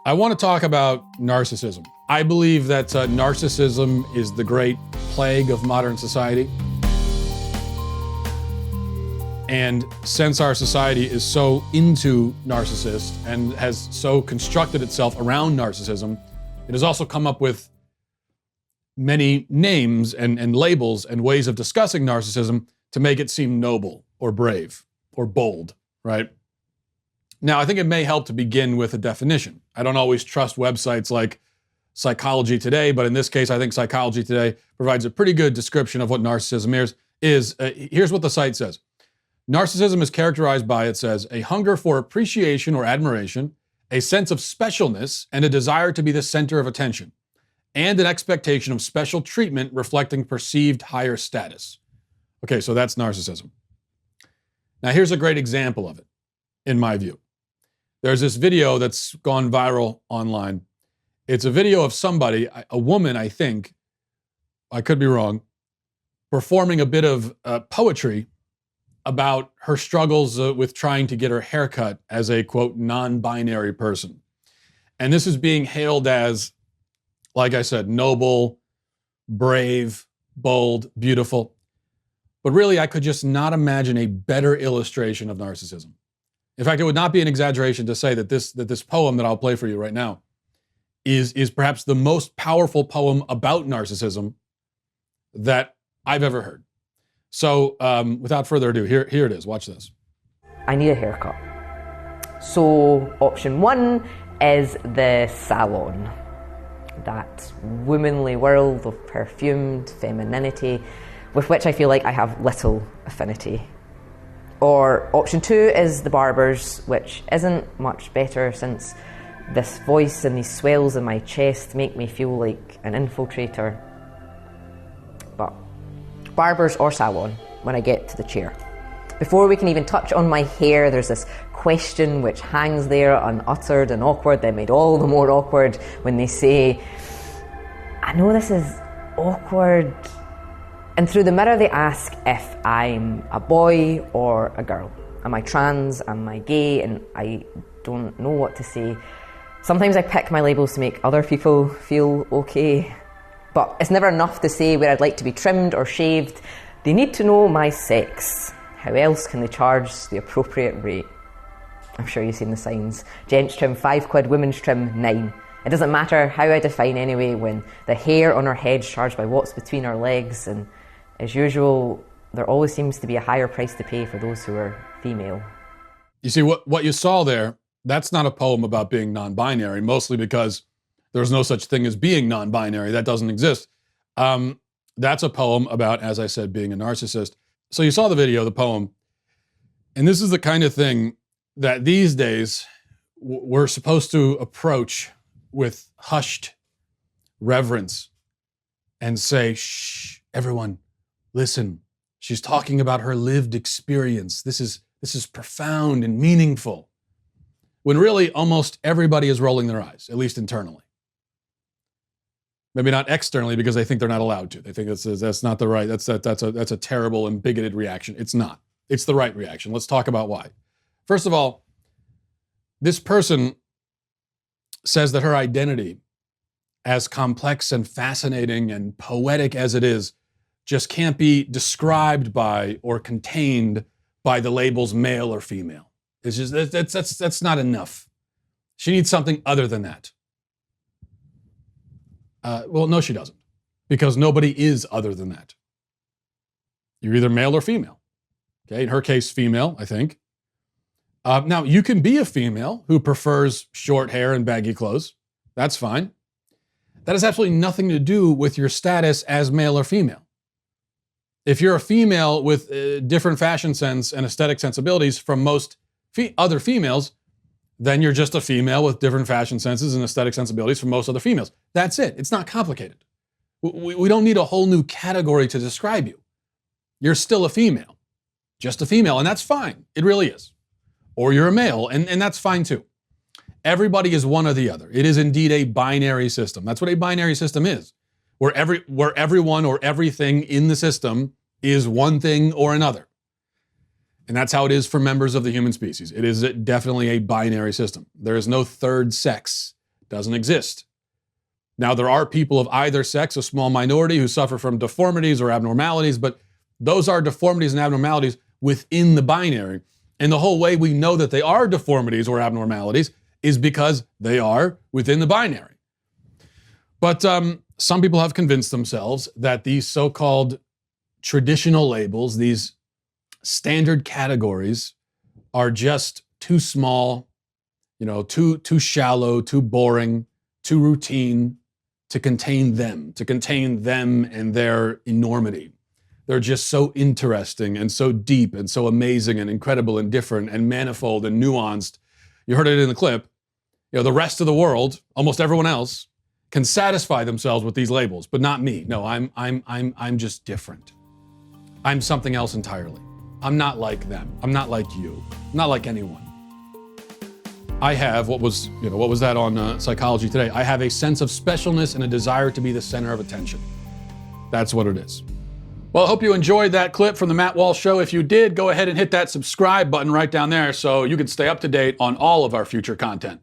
I want to talk about narcissism. I believe that narcissism is the great plague of modern society. And since our society is so into narcissists and has so constructed itself around narcissism, it has also come up with many names and labels and ways of discussing narcissism to make it seem noble or brave or bold, right? Now, I think it may help to begin with a definition. I don't always trust websites like Psychology Today, but in this case, I think Psychology Today provides a pretty good description of what narcissism is. Here's what the site says. Narcissism is characterized by, it says, a hunger for appreciation or admiration, a sense of specialness, and a desire to be the center of attention, and an expectation of special treatment reflecting perceived higher status. Okay, so that's narcissism. Now, here's a great example of it, in my view. There's this video that's gone viral online. It's a video of somebody, a woman, I think, I could be wrong, performing a bit of poetry about her struggles with trying to get her haircut as a, quote, non-binary person. And this is being hailed as, like I said, noble, brave, bold, beautiful. But really, I could just not imagine a better illustration of narcissism. In fact, it would not be an exaggeration to say that this poem that I'll play for you right now is perhaps the most powerful poem about narcissism that I've ever heard. So without further ado, here it is. Watch this. I need a haircut. So option one is the salon. That womanly world of perfumed femininity with which I feel like I have little affinity. Or option two is the barbers, which isn't much better since this voice and these swells in my chest make me feel like an infiltrator. But barbers or salon when I get to the chair. Before we can even touch on my hair, there's this question which hangs there unuttered and awkward, then made all the more awkward when they say, I know this is awkward. And through the mirror they ask if I'm a boy or a girl. Am I trans? Am I gay? And I don't know what to say. Sometimes I pick my labels to make other people feel okay. But it's never enough to say where I'd like to be trimmed or shaved. They need to know my sex. How else can they charge the appropriate rate? I'm sure you've seen the signs. Gents trim £5, women's trim 9. It doesn't matter how I define anyway when the hair on our head's charged by what's between our legs, and as usual, there always seems to be a higher price to pay for those who are female. You see, what you saw there, that's not a poem about being non-binary, mostly because there's no such thing as being non-binary. That doesn't exist. That's a poem about, as I said, being a narcissist. So you saw the video, the poem, and this is the kind of thing that these days we're supposed to approach with hushed reverence and say, shh, everyone, listen. She's talking about her lived experience. This is profound and meaningful. When really almost everybody is rolling their eyes, at least internally. Maybe not externally because they think they're not allowed to. They think that's not the right, that's a terrible and bigoted reaction. It's not. It's the right reaction. Let's talk about why. First of all, this person says that her identity, as complex and fascinating and poetic as it is, just can't be described by or contained by the labels male or female. It's just, that's not enough. She needs something other than that. Well, no, she doesn't, because nobody is other than that. You're either male or female. Okay, in her case, female, I think. Now, you can be a female who prefers short hair and baggy clothes. That's fine. That has absolutely nothing to do with your status as male or female. If you're a female with different fashion sense and aesthetic sensibilities from most other females, then you're just a female with different fashion senses and aesthetic sensibilities from most other females. That's it. It's not complicated. We don't need a whole new category to describe you. You're still a female, just a female, and that's fine. It really is. Or you're a male, and that's fine too. Everybody is one or the other. It is indeed a binary system. That's what a binary system is, where everyone or everything in the system is one thing or another. And that's how it is for members of the human species. It is definitely a binary system. There is no third sex. doesn't exist. Now, there are people of either sex, a small minority, who suffer from deformities or abnormalities, but those are deformities and abnormalities within the binary. And the whole way we know that they are deformities or abnormalities is because they are within the binary. But some people have convinced themselves that these so-called traditional labels, these standard categories, are just too small, too shallow, too boring, too routine to contain them and their enormity. They're just so interesting and so deep and so amazing and incredible and different and manifold and nuanced. You heard it in the clip. The rest of the world, almost everyone else, can satisfy themselves with these labels, but not me. No, I'm just different. I'm something else entirely. I'm not like them. I'm not like you. I'm not like anyone. I have what was that on Psychology Today? I have a sense of specialness and a desire to be the center of attention. That's what it is. Well, I hope you enjoyed that clip from the Matt Walsh Show. If you did, go ahead and hit that subscribe button right down there so you can stay up to date on all of our future content.